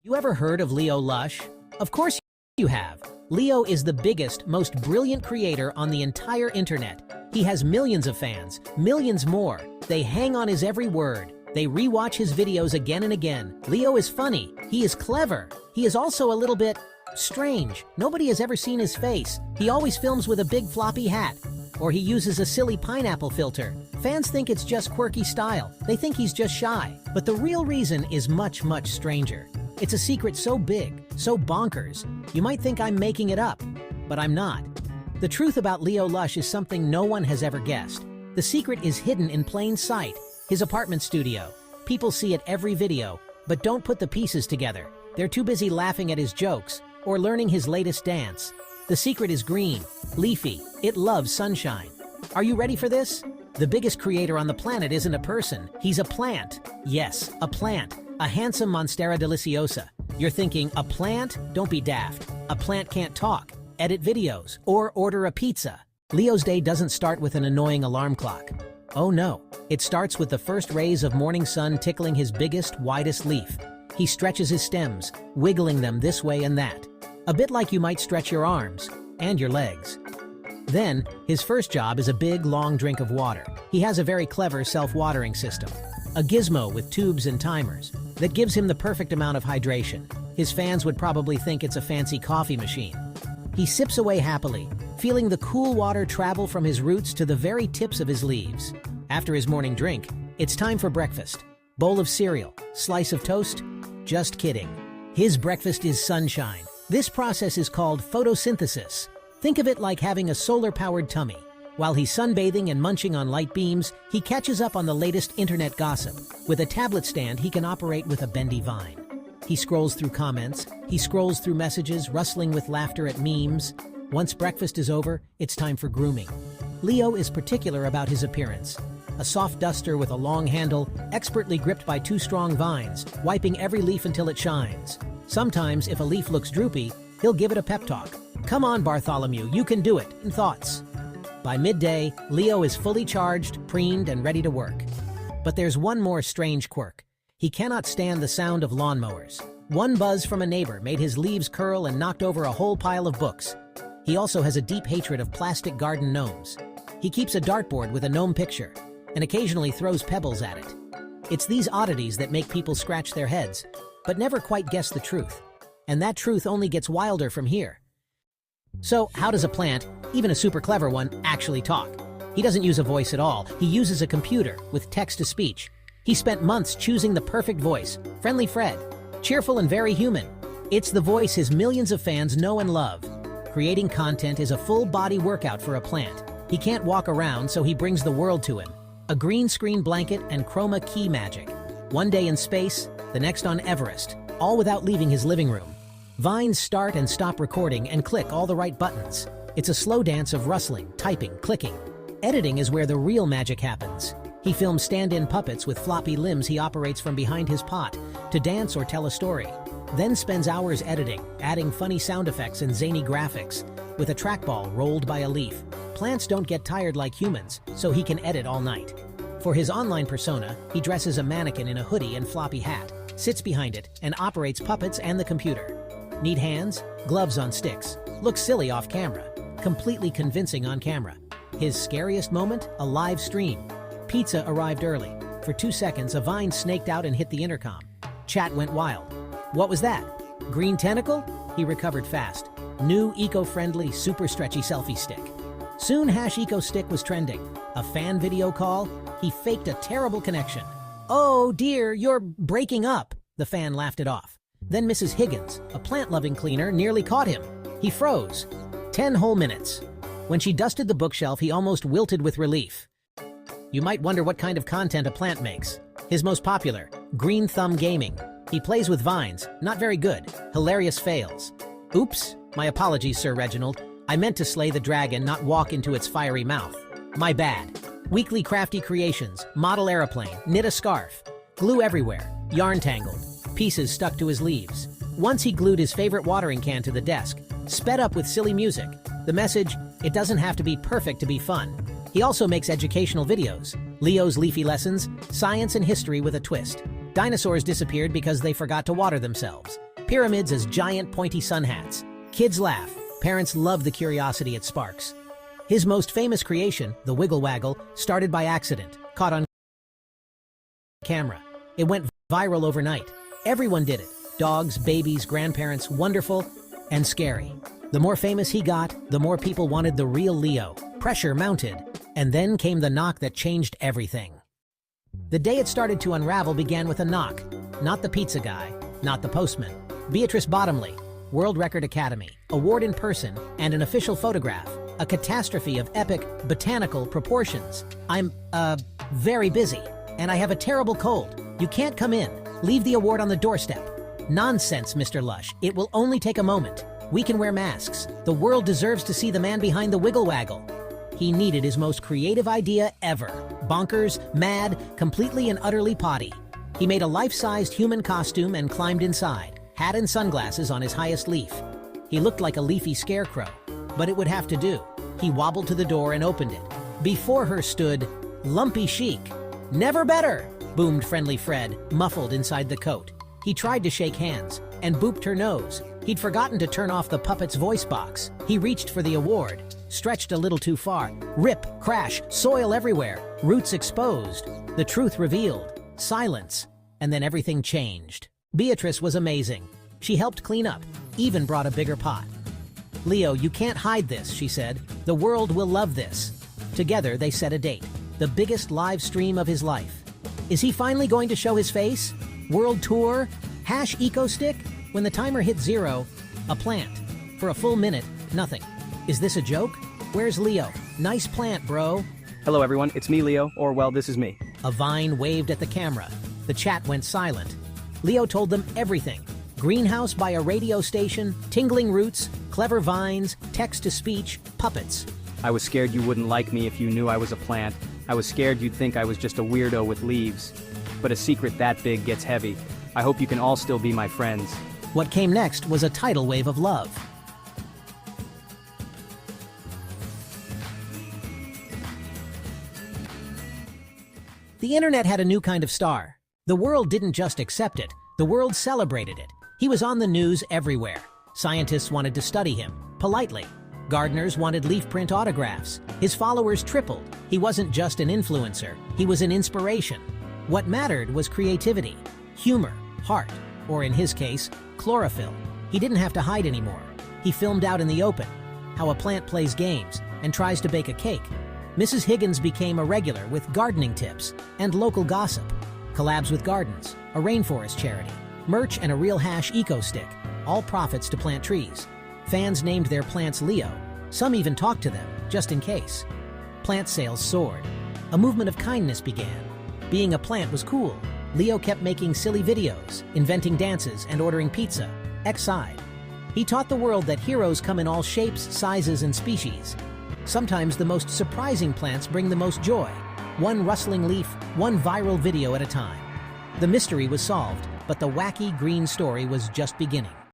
You ever heard of Leo Lush? Of course you have. Leo is the biggest, most brilliant creator on the entire internet. He has millions of fans, millions more. They hang on his every word. They rewatch his videos again and again. Leo is funny. He is clever. He is also a little bit strange. Nobody has ever seen his face. He always films with a big floppy hat. Or he uses a silly pineapple filter. Fans think it's just quirky style. They think he's just shy. But the real reason is much, much stranger. It's a secret so big, so bonkers, you might think I'm making it up, but I'm not. The truth about Leo Lush is something no one has ever guessed. The secret is hidden in plain sight, his apartment studio. People see it every video, but don't put the pieces together. They're too busy laughing at his jokes or learning his latest dance. The secret is green, leafy, it loves sunshine. Are you ready for this? The biggest creator on the planet isn't a person, he's a plant. Yes, a plant. A handsome Monstera deliciosa. You're thinking, a plant? Don't be daft. A plant can't talk, edit videos, or order a pizza. Leo's day doesn't start with an annoying alarm clock. Oh no, it starts with the first rays of morning sun tickling his biggest, widest leaf. He stretches his stems, wiggling them this way and that. A bit like you might stretch your arms, and your legs. Then, his first job is a big, long drink of water. He has a very clever self-watering system. A gizmo with tubes and timers that gives him the perfect amount of hydration. His fans would probably think it's a fancy coffee machine. He sips away happily, feeling the cool water travel from his roots to the very tips of his leaves. After his morning drink, it's time for breakfast. Bowl of cereal, slice of toast? Just kidding. His breakfast is sunshine. This process is called photosynthesis. Think of it like having a solar-powered tummy. While he's sunbathing and munching on light beams, he catches up on the latest internet gossip. With a tablet stand, he can operate with a bendy vine. He scrolls through comments, he scrolls through messages, rustling with laughter at memes. Once breakfast is over, it's time for grooming. Leo is particular about his appearance. A soft duster with a long handle, expertly gripped by two strong vines, wiping every leaf until it shines. Sometimes, if a leaf looks droopy, he'll give it a pep talk. Come on, Bartholomew, you can do it. In thoughts. By midday, Leo is fully charged, preened, and ready to work. But there's one more strange quirk. He cannot stand the sound of lawnmowers. One buzz from a neighbor made his leaves curl and knocked over a whole pile of books. He also has a deep hatred of plastic garden gnomes. He keeps a dartboard with a gnome picture, and occasionally throws pebbles at it. It's these oddities that make people scratch their heads, but never quite guess the truth. And that truth only gets wilder from here. So, how does a plant, even a super clever one, actually talk? He doesn't use a voice at all. He uses a computer with text-to-speech. He spent months choosing the perfect voice, Friendly Fred, cheerful and very human. It's the voice his millions of fans know and love. Creating content is a full-body workout for a plant. He can't walk around, so he brings the world to him. A green screen blanket and chroma key magic. One day in space, the next on Everest, all without leaving his living room. Vines start and stop recording and click all the right buttons. It's a slow dance of rustling, typing, clicking. Editing is where the real magic happens. He films stand-in puppets with floppy limbs he operates from behind his pot to dance or tell a story. Then spends hours editing, adding funny sound effects and zany graphics, with a trackball rolled by a leaf. Plants don't get tired like humans, so he can edit all night. For his online persona, he dresses a mannequin in a hoodie and floppy hat, sits behind it, and operates puppets and the computer. Need hands? Gloves on sticks. Looks silly off camera. Completely convincing on camera. His scariest moment? A live stream. Pizza arrived early. For 2 seconds, a vine snaked out and hit the intercom. Chat went wild. What was that? Green tentacle? He recovered fast. New eco-friendly, super stretchy selfie stick. Soon #EcoStick was trending. A fan video call? He faked a terrible connection. Oh dear, you're breaking up. The fan laughed it off. Then Mrs. Higgins, a plant-loving cleaner, nearly caught him. He froze. 10 whole minutes. When she dusted the bookshelf, he almost wilted with relief. You might wonder what kind of content a plant makes. His most popular, Green Thumb Gaming. He plays with vines, not very good, hilarious fails. Oops, my apologies, Sir Reginald. I meant to slay the dragon, not walk into its fiery mouth. My bad. Weekly crafty creations, model aeroplane, knit a scarf. Glue everywhere, yarn tangled, pieces stuck to his leaves. Once he glued his favorite watering can to the desk, sped up with silly music. The message, it doesn't have to be perfect to be fun. He also makes educational videos. Leo's Leafy Lessons, science and history with a twist. Dinosaurs disappeared because they forgot to water themselves. pyramids as giant pointy sun hats. Kids laugh. Parents love the curiosity it sparks. His most famous creation, the Wiggle Waggle, started by accident, caught on camera. It went viral overnight. Everyone did it. Dogs, babies, grandparents, wonderful and scary. The more famous he got, the more people wanted the real Leo. Pressure mounted, and then came the knock that changed everything. The day it started to unravel began with a knock. Not the pizza guy, not the postman. Beatrice Bottomley, World Record Academy, award in person, and an official photograph. A catastrophe of epic, botanical proportions. I'm, very busy, and I have a terrible cold. You can't come in. Leave the award on the doorstep. Nonsense, Mr. Lush. It will only take a moment. We can wear masks. The world deserves to see the man behind the Wiggle Waggle. He needed his most creative idea ever. Bonkers, mad, completely and utterly potty. He made a life-sized human costume and climbed inside, hat and sunglasses on his highest leaf. He looked like a leafy scarecrow, but it would have to do. He wobbled to the door and opened it. Before her stood Lumpy Chic. "Never better," boomed Friendly Fred, muffled inside the coat. He tried to shake hands and booped her nose. He'd forgotten to turn off the puppet's voice box. He reached for the award, stretched a little too far. Rip, crash, soil everywhere, roots exposed, the truth revealed, silence, and then everything changed. Beatrice was amazing. She helped clean up, even brought a bigger pot. "Leo, you can't hide this," she said. "The world will love this." Together, they set a date, the biggest live stream of his life. Is he finally going to show his face? World tour? #EcoStick? When the timer hit 0, a plant. For a full minute, nothing. Is this a joke? Where's Leo? Nice plant, bro. Hello everyone, it's me Leo, or well, this is me. A vine waved at the camera. The chat went silent. Leo told them everything. Greenhouse by a radio station, tingling roots, clever vines, text-to-speech, puppets. I was scared you wouldn't like me if you knew I was a plant. I was scared you'd think I was just a weirdo with leaves. But a secret that big gets heavy. I hope you can all still be my friends. What came next was a tidal wave of love. The internet had a new kind of star. The world didn't just accept it, the world celebrated it. He was on the news everywhere. Scientists wanted to study him, politely. Gardeners wanted leaf print autographs. His followers tripled. He wasn't just an influencer, he was an inspiration. What mattered was creativity, humor, heart, or in his case, chlorophyll. He didn't have to hide anymore. He filmed out in the open, how a plant plays games and tries to bake a cake. Mrs. Higgins became a regular with gardening tips and local gossip. Collabs with gardens, a rainforest charity, merch and a real #EcoStick, all profits to plant trees. Fans named their plants Leo. Some even talked to them, just in case. Plant sales soared. A movement of kindness began. Being a plant was cool. Leo kept making silly videos, inventing dances, and ordering pizza. X-side. He taught the world that heroes come in all shapes, sizes, and species. Sometimes the most surprising plants bring the most joy. One rustling leaf, one viral video at a time. The mystery was solved, but the wacky green story was just beginning.